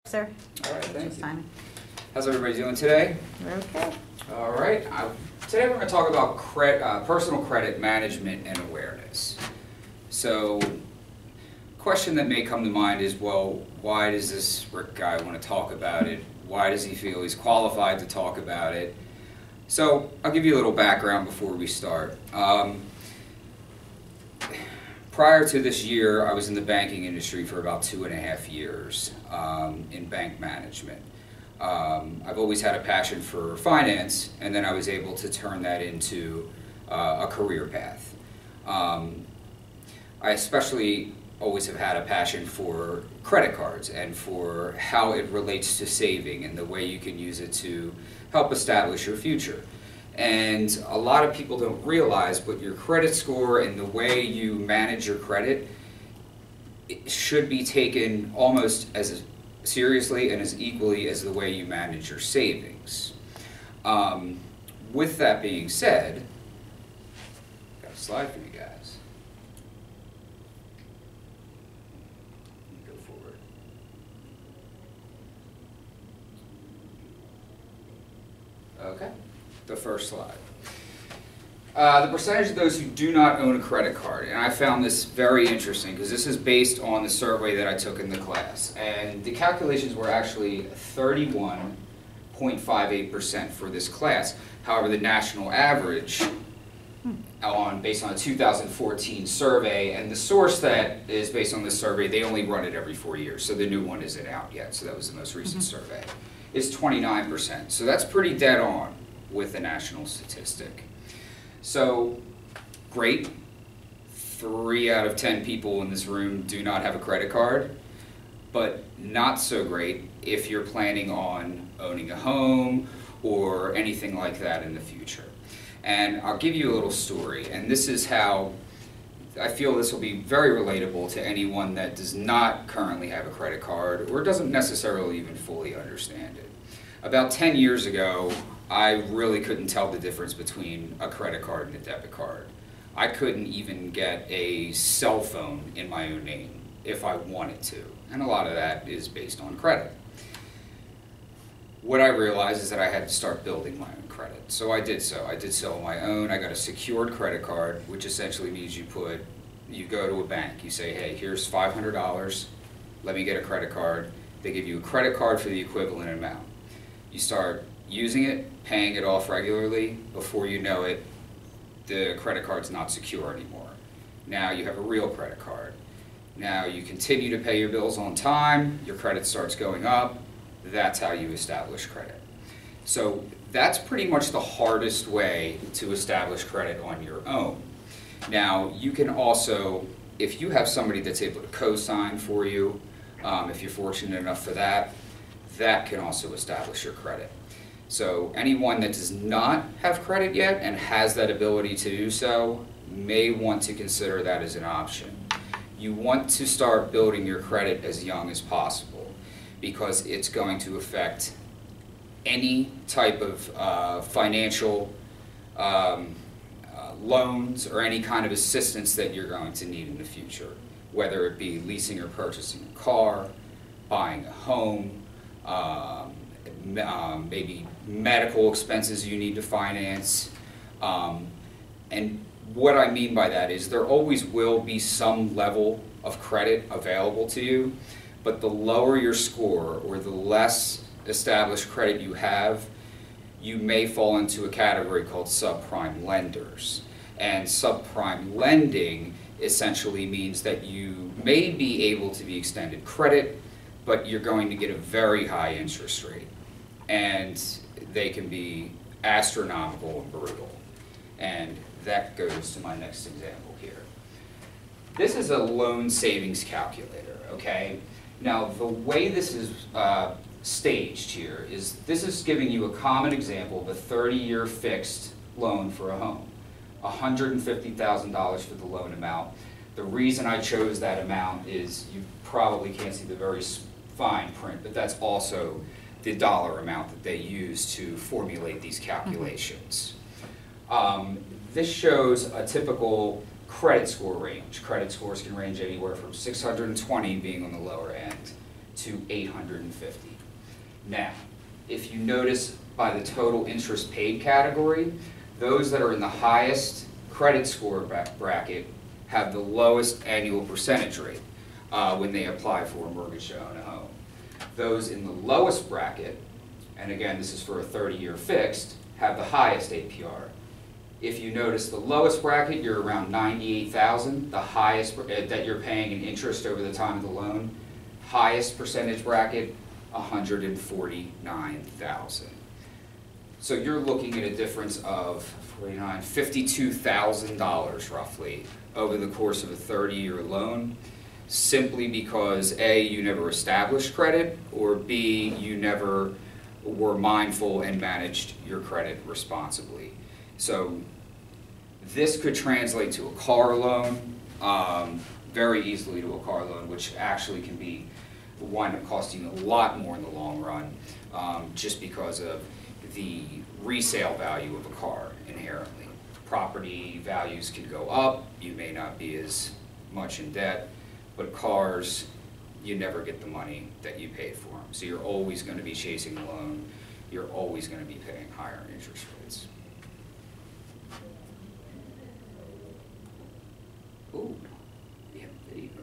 Sir. All right, thank you. Time. How's everybody doing today? We're okay. All right. Today we're going to talk about personal credit management and awareness. So, question that may come to mind is, well, why does this Rick guy want to talk about it? Why does he feel he's qualified to talk about it? So, I'll give you a little background before we start. Prior to this year, I was in the banking industry for about 2.5 years in bank management. I've always had a passion for finance, and then I was able to turn that into a career path. I especially always have had a passion for credit cards and for how it relates to saving and the way you can use it to help establish your future. And a lot of people don't realize, but your credit score and the way you manage your credit should be taken almost as seriously and as equally as the way you manage your savings. With that being said, got a slide for you guys. Go forward. Okay. The first slide. The percentage of those who do not own a credit card, and I found this very interesting because this is based on the survey that I took in the class, and the calculations were actually 31.58% for this class. However, the national average based on a 2014 survey, and the source that is based on this survey, they only run it every 4 years, so the new one isn't out yet, so that was the most recent survey, is 29%. So that's pretty dead on with the national statistic. So, great. 3 out of 10 people in this room do not have a credit card, but not so great if you're planning on owning a home or anything like that in the future. And I'll give you a little story, and this is how I feel this will be very relatable to anyone that does not currently have a credit card or doesn't necessarily even fully understand it. About 10 years ago, I really couldn't tell the difference between a credit card and a debit card. I couldn't even get a cell phone in my own name if I wanted to, and a lot of that is based on credit. What I realized is that I had to start building my own credit, so I did so. I did so on my own. I got a secured credit card, which essentially means you go to a bank, you say, hey, here's $500, let me get a credit card. They give you a credit card for the equivalent amount. You start using it, paying it off regularly. Before you know it, the credit card's not secure anymore. Now you have a real credit card. Now you continue to pay your bills on time, your credit starts going up. That's how you establish credit. So that's pretty much the hardest way to establish credit on your own. Now you can also, if you have somebody that's able to co-sign for you, if you're fortunate enough for that, that can also establish your credit. So anyone that does not have credit yet and has that ability to do so may want to consider that as an option. You want to start building your credit as young as possible because it's going to affect any type of financial loans or any kind of assistance that you're going to need in the future, whether it be leasing or purchasing a car, buying a home, maybe medical expenses you need to finance. And what I mean by that is there always will be some level of credit available to you, but the lower your score or the less established credit you have, you may fall into a category called subprime lenders. And subprime lending essentially means that you may be able to be extended credit, but you're going to get a very high interest rate. And they can be astronomical and brutal. And that goes to my next example here. This is a loan savings calculator, okay? Now, the way this is staged here is this is giving you a common example of a 30-year fixed loan for a home. $150,000 for the loan amount. The reason I chose that amount is you probably can't see the very fine print, but that's also the dollar amount that they use to formulate these calculations. This shows a typical credit score range. Credit scores can range anywhere from 620 being on the lower end to 850. Now, if you notice by the total interest paid category, those that are in the highest credit score bracket have the lowest annual percentage rate when they apply for a mortgage to own a home. Those in the lowest bracket, and again this is for a 30-year fixed, have the highest APR. If you notice the lowest bracket, you're around $98,000, the highest that you're paying in interest over the time of the loan. Highest percentage bracket, $149,000. So you're looking at a difference of $52,000 roughly over the course of a 30-year loan, simply because A, you never established credit, or B, you never were mindful and managed your credit responsibly. So this could translate to a car loan, very easily to a car loan, which actually can wind up costing a lot more in the long run, just because of the resale value of a car inherently. Property values can go up, you may not be as much in debt, but cars, you never get the money that you paid for them. So you're always going to be chasing a loan, you're always going to be paying higher interest rates. Ooh, we have a video.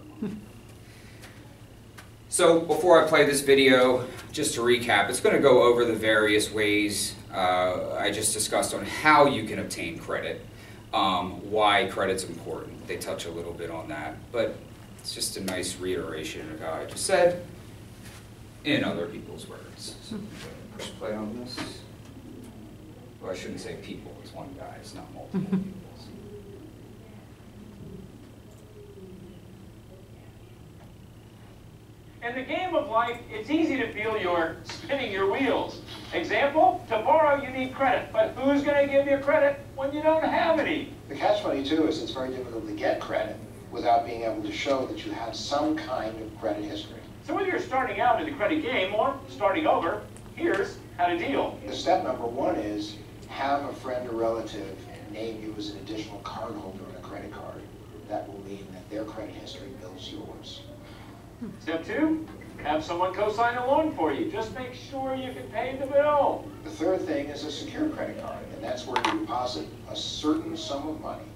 So before I play this video, just to recap, it's going to go over the various ways I just discussed on how you can obtain credit, why credit's important. They touch a little bit on that, but it's just a nice reiteration of how I just said in other people's words. So push play on this. Well, I shouldn't say people, it's one guy, it's not multiple people. In the game of life, it's easy to feel you're spinning your wheels. Example, to borrow you need credit, but who's going to give you credit when you don't have any? The catch-22 is it's very difficult to get credit without being able to show that you have some kind of credit history. So whether you're starting out in the credit game or starting over, here's how to deal. The step number one is have a friend or relative name you as an additional cardholder on a credit card. That will mean that their credit history builds yours. Step two, have someone co-sign a loan for you. Just make sure you can pay the bill. The third thing is a secure credit card, and that's where you deposit a certain sum of money,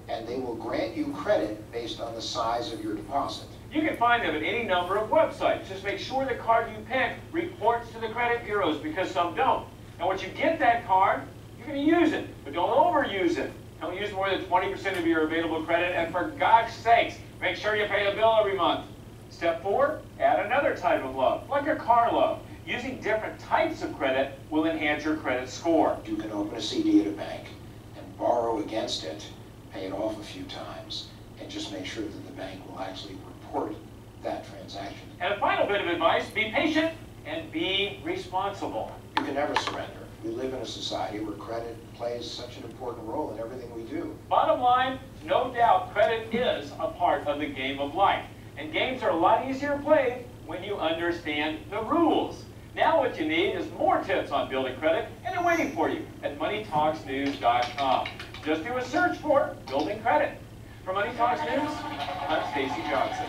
and they will grant you credit based on the size of your deposit. You can find them at any number of websites. Just make sure the card you pick reports to the credit bureaus, because some don't. And once you get that card, you're going to use it, but don't overuse it. Don't use more than 20% of your available credit, and for God's sakes, make sure you pay the bill every month. Step four, add another type of loan, like a car loan. Using different types of credit will enhance your credit score. You can open a CD at a bank and borrow against it, pay it off a few times, and just make sure that the bank will actually report that transaction. And a final bit of advice, be patient and be responsible. You can never surrender. We live in a society where credit plays such an important role in everything we do. Bottom line, no doubt credit is a part of the game of life. And games are a lot easier played when you understand the rules. Now what you need is more tips on building credit, and they're waiting for you at MoneyTalksNews.com. Just do a search for Building Credit. For Money Talks News, I'm Stacy Johnson.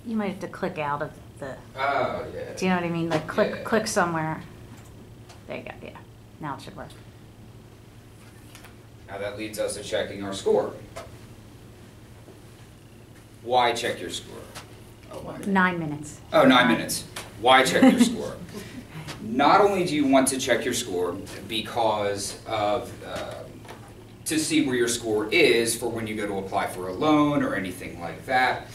You might have to click out of the. Oh, yeah. Do you know what I mean? Like click, Yeah. click somewhere. There you go. Yeah. Now it should work. Now that leads us to checking our score. Why check your score? Oh, my. 9 minutes. Oh, 9 minutes. Why check your score? Not only do you want to check your score because of to see where your score is for when you go to apply for a loan or anything like that,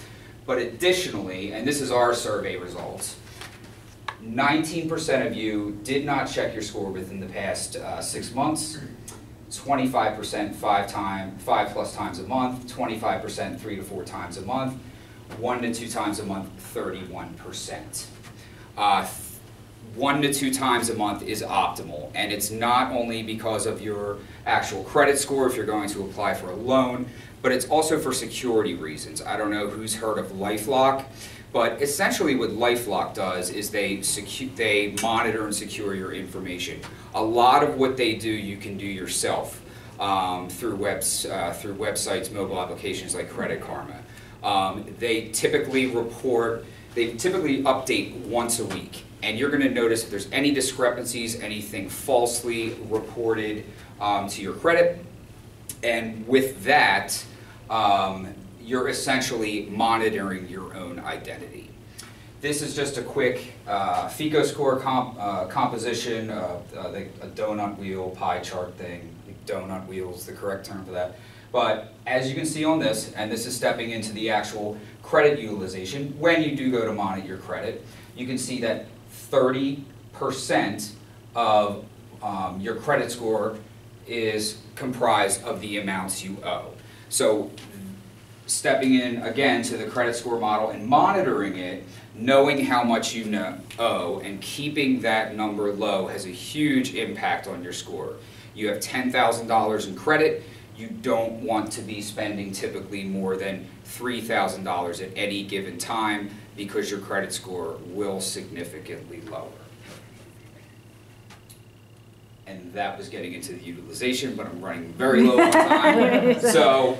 but additionally, and this is our survey results, 19% of you did not check your score within the past 6 months. 25% 5+ times a month, 25% 3 to 4 times a month, 1 to 2 times a month, 31%. 1 to 2 times a month is optimal, and it's not only because of your actual credit score if you're going to apply for a loan, but it's also for security reasons. I don't know who's heard of LifeLock, but essentially what LifeLock does is they monitor and secure your information. A lot of what they do you can do yourself. through websites, mobile applications like Credit Karma. They typically update once a week. And you're going to notice if there's any discrepancies, anything falsely reported to your credit. And with that, you're essentially monitoring your own identity. This is just a quick FICO score composition, a donut wheel pie chart thing. Donut wheel is the correct term for that. But as you can see on this, and this is stepping into the actual credit utilization, when you do go to monitor your credit, you can see that 30% of your credit score is comprised of the amounts you owe. So stepping in again to the credit score model and monitoring it, knowing how much you owe and keeping that number low has a huge impact on your score. You have $10,000 in credit, you don't want to be spending typically more than $3,000 at any given time because your credit score will significantly lower. And that was getting into the utilization, but I'm running very low on time. So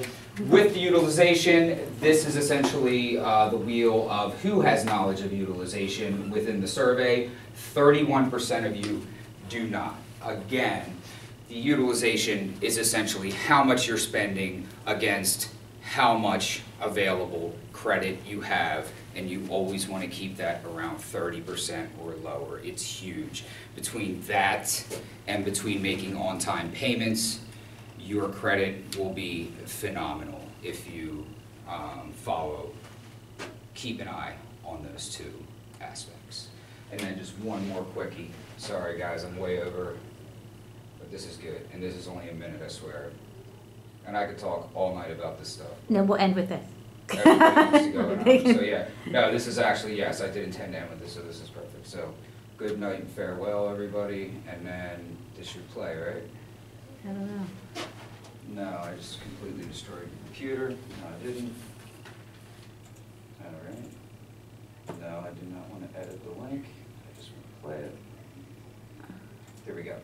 with the utilization, this is essentially the wheel of who has knowledge of utilization within the survey. 31% of you do not. Again, the utilization is essentially how much you're spending against how much available credit you have, and you always want to keep that around 30% or lower. It's huge. Between that and between making on-time payments, your credit will be phenomenal if you keep an eye on those two aspects. And then just one more quickie. Sorry guys, I'm way over, but this is good. And this is only a minute, I swear. And I could talk all night about this stuff. No, we'll end with this. Everybody needs to go on. So yeah, no, this is actually, yes, I did intend to end with this, so this is perfect. So good night and farewell, everybody. And then this should play, right? I don't know. No, I just completely destroyed the computer. No, I didn't. All right. No, I do not want to edit the link. I just want to play it. Here we go.